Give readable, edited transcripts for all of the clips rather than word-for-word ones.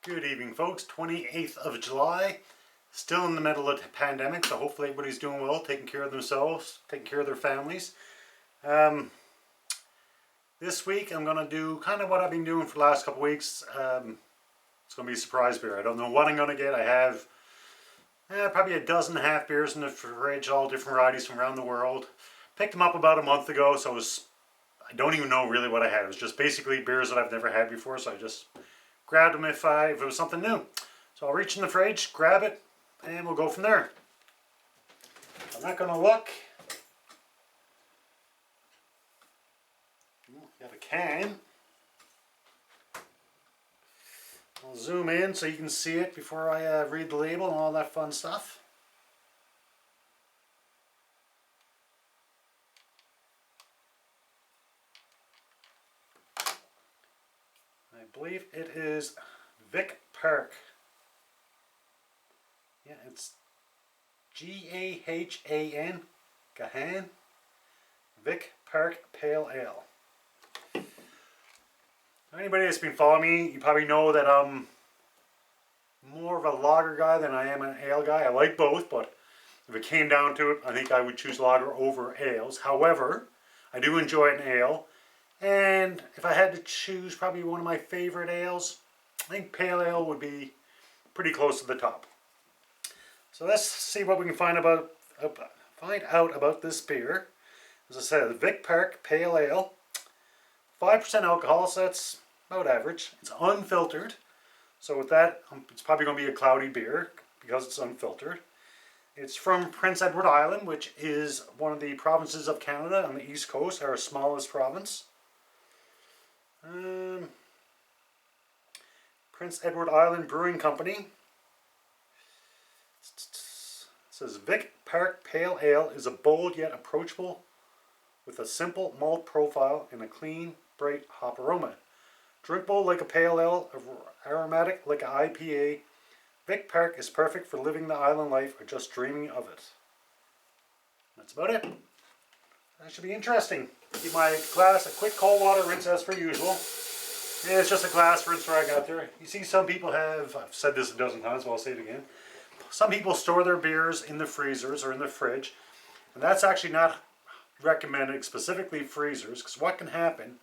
Good evening, folks. 28th of July. Still in the middle of the pandemic, so hopefully everybody's doing well, taking care of themselves, taking care of their families. This week I'm going to do kind of what I've been doing for the last couple of weeks. It's going to be a surprise beer. I don't know what I'm going to get. I have probably a dozen half beers in the fridge, all different varieties from around the world. Picked them up about a month ago, so I don't even know really what I had. It was just basically beers that I've never had before, so I just grabbed them if it was something new. So I'll reach in the fridge, grab it, and we'll go from there. I'm not going to look. Got a can. I'll zoom in so you can see it before I read the label and all that fun stuff. I believe it is Vic Park. Yeah, it's Gahan. Gahan. Vic Park Pale Ale. Anybody that's been following me, you probably know that I'm more of a lager guy than I am an ale guy. I like both, but if it came down to it, I think I would choose lager over ales. However, I do enjoy an ale. And if I had to choose probably one of my favorite ales, I think pale ale would be pretty close to the top. So let's see what we can find out about this beer. As I said, Vic Park Pale Ale, 5% alcohol, so that's about average. It's unfiltered, so with that, it's probably going to be a cloudy beer because it's unfiltered. It's from Prince Edward Island, which is one of the provinces of Canada on the east coast, our smallest province. Prince Edward Island Brewing Company. It says Vic Park Pale Ale is a bold yet approachable with a simple malt profile and a clean, bright hop aroma. Drinkable like a pale ale, aromatic like an IPA, Vic Park is perfect for living the island life or just dreaming of it. That's about it. That should be interesting. Give my glass a quick cold water rinse as per usual. Yeah, it's just a glass rinse rag out there. You see some people have, I've said this a dozen times, but I'll say it again. Some people store their beers in the freezers or in the fridge. And that's actually not recommended, specifically freezers, because what can happen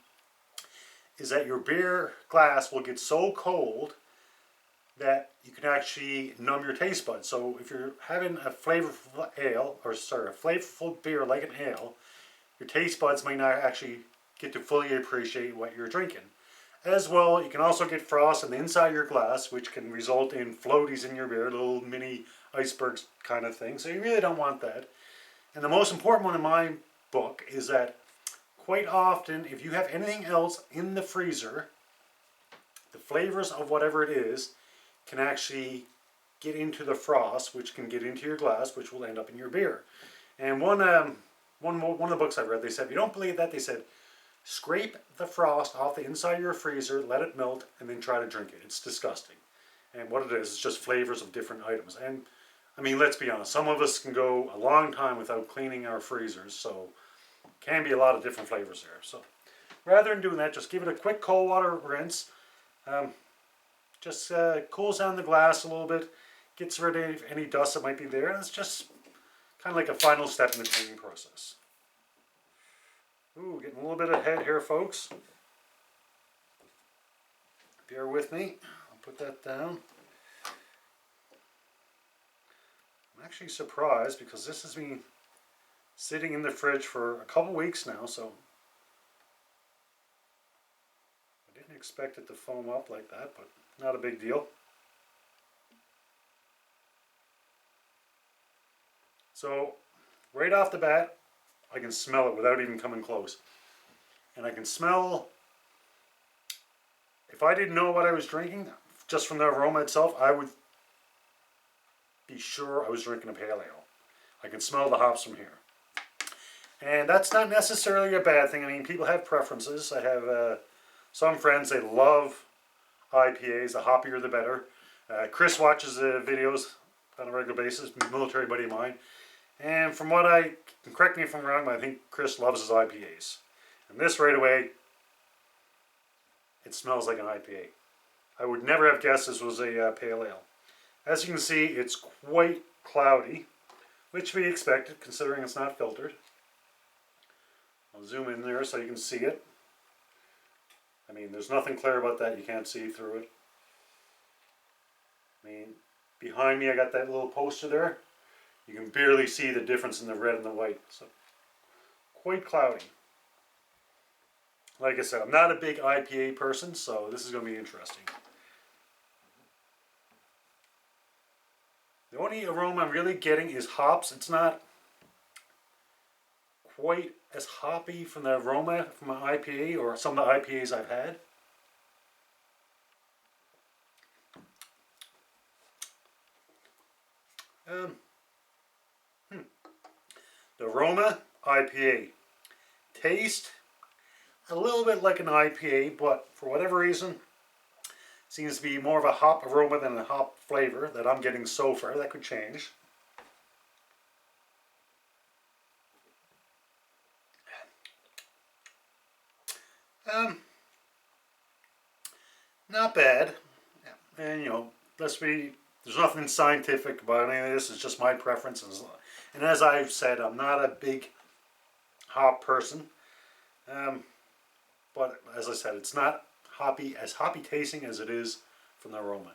is that your beer glass will get so cold that you can actually numb your taste buds. So if you're having a flavorful ale, or sorry, a flavorful beer like an ale, your taste buds might not actually get to fully appreciate what you're drinking. As well, you can also get frost on the inside of your glass, which can result in floaties in your beer, little mini icebergs kind of thing. So you really don't want that. And the most important one in my book is that quite often, if you have anything else in the freezer, the flavors of whatever it is can actually get into the frost, which can get into your glass, which will end up in your beer. And one of the books I've read, they said, if you don't believe that, they said, scrape the frost off the inside of your freezer, let it melt, and then try to drink it. It's disgusting. And what it is just flavors of different items. And I mean, let's be honest, some of us can go a long time without cleaning our freezers, so it can be a lot of different flavors there. So rather than doing that, just give it a quick cold water rinse. Just cools down the glass a little bit, gets rid of any dust that might be there, and it's just kind of like a final step in the cleaning process. Ooh, getting a little bit ahead here, folks. Bear with me. I'll put that down. I'm actually surprised because this has been sitting in the fridge for a couple weeks now, so I didn't expect it to foam up like that, but not a big deal. So, right off the bat, I can smell it without even coming close. And I can smell, if I didn't know what I was drinking, just from the aroma itself, I would be sure I was drinking a pale ale. I can smell the hops from here. And that's not necessarily a bad thing. I mean, people have preferences. I have some friends, they love IPAs, the hoppier the better. Chris watches the videos on a regular basis, military buddy of mine. And from what correct me if I'm wrong, but I think Chris loves his IPAs. And this right away, it smells like an IPA. I would never have guessed this was a pale ale. As you can see, it's quite cloudy, which we expected considering it's not filtered. I'll zoom in there so you can see it. I mean, there's nothing clear about that. You can't see through it. I mean, behind me I got that little poster there. You can barely see the difference in the red and the white. So, quite cloudy. Like I said, I'm not a big IPA person, so this is going to be interesting. The only aroma I'm really getting is hops. It's not quite as hoppy from the aroma from an IPA or some of the IPAs I've had. The aroma, IPA. Taste, a little bit like an IPA, but for whatever reason, seems to be more of a hop aroma than a hop flavor that I'm getting so far. That could change. Not bad. And there's nothing scientific about any of this. It's just my preference. And as I've said, I'm not a big hop person. But as I said, it's not as hoppy tasting as it is from the aroma.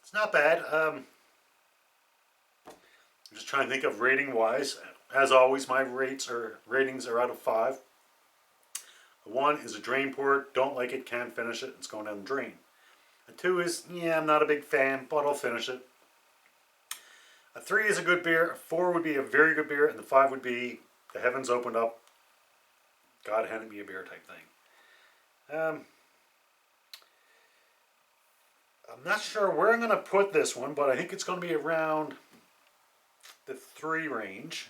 It's not bad. I'm just trying to think of rating wise. As always, my ratings are out of 5. 1 is a drain pour, don't like it, can't finish it, it's going down the drain. A 2 is, yeah, I'm not a big fan, but I'll finish it. A 3 is a good beer, a 4 would be a very good beer, and the 5 would be the heavens opened up, God handed me a beer type thing. I'm not sure where I'm going to put this one, but I think it's going to be around the 3 range.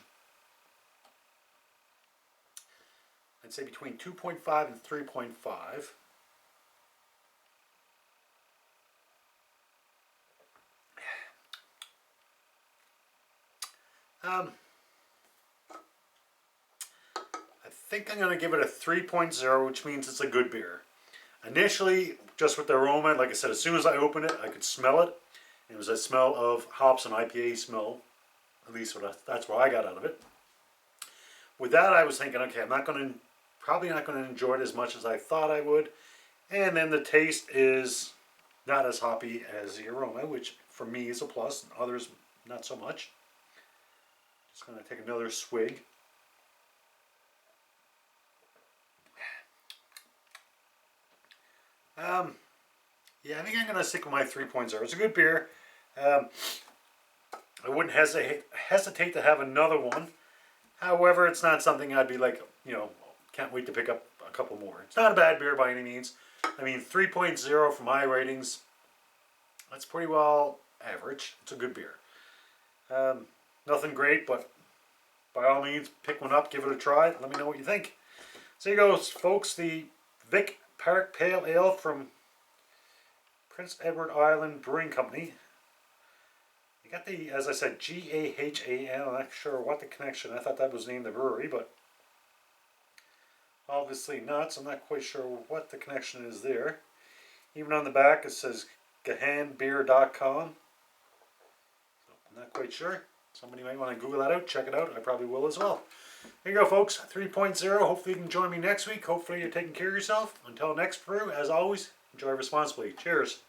I'd say between 2.5 and 3.5. I think I'm going to give it a 3.0, which means it's a good beer. Initially, just with the aroma, like I said, as soon as I opened it, I could smell it. It was a smell of hops and IPA smell. At least that's what I got out of it. With that, I was thinking, okay, probably not going to enjoy it as much as I thought I would. And then the taste is not as hoppy as the aroma, which for me is a plus, and others not so much. Just going to take another swig. Yeah, I think I'm going to stick with my 3.0. It's a good beer. I wouldn't hesitate to have another one. However, it's not something I'd be like, can't wait to pick up a couple more. It's not a bad beer by any means. I mean, 3.0 for my ratings, that's pretty well average. It's a good beer. Nothing great, but by all means, pick one up, give it a try. Let me know what you think. So here goes, folks, the Vic Park Pale Ale from Prince Edward Island Brewing Company. You got the, as I said, G-A-H-A-N. I'm not sure what the connection. I thought that was named the brewery, but obviously not, so I'm not quite sure what the connection is there. Even on the back it says gahanbeer.com. So I'm not quite sure. Somebody might want to Google that out, check it out. I probably will as well. There you go, folks. 3.0. Hopefully you can join me next week. Hopefully you're taking care of yourself. Until next brew, as always, enjoy responsibly. Cheers.